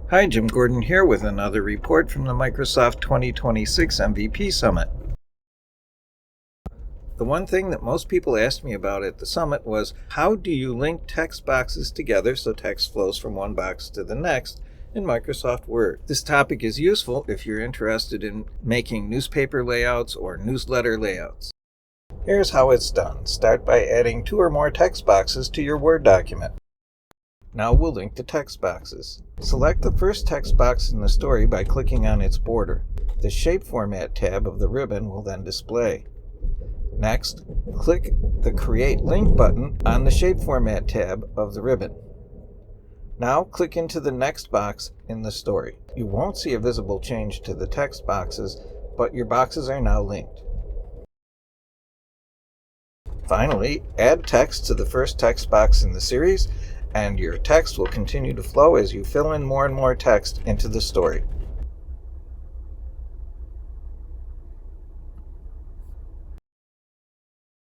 Hi, Jim Gordon here with another report from the Microsoft 2026 MVP Summit. The one thing that most people asked me about at the summit was, how do you link text boxes together so text flows from one box to the next in Microsoft Word? This topic is useful if you're interested in making newspaper layouts or newsletter layouts. Here's how it's done. Start by adding 2 or more text boxes to your Word document. Now we'll link the text boxes. Select the first text box in the story by clicking on its border. The Shape Format tab of the ribbon will then display. Next, click the Create Link button on the Shape Format tab of the ribbon. Now click into the next box in the story. You won't see a visible change to the text boxes, but your boxes are now linked. Finally, add text to the first text box in the series, and your text will continue to flow as you fill in more and more text into the story.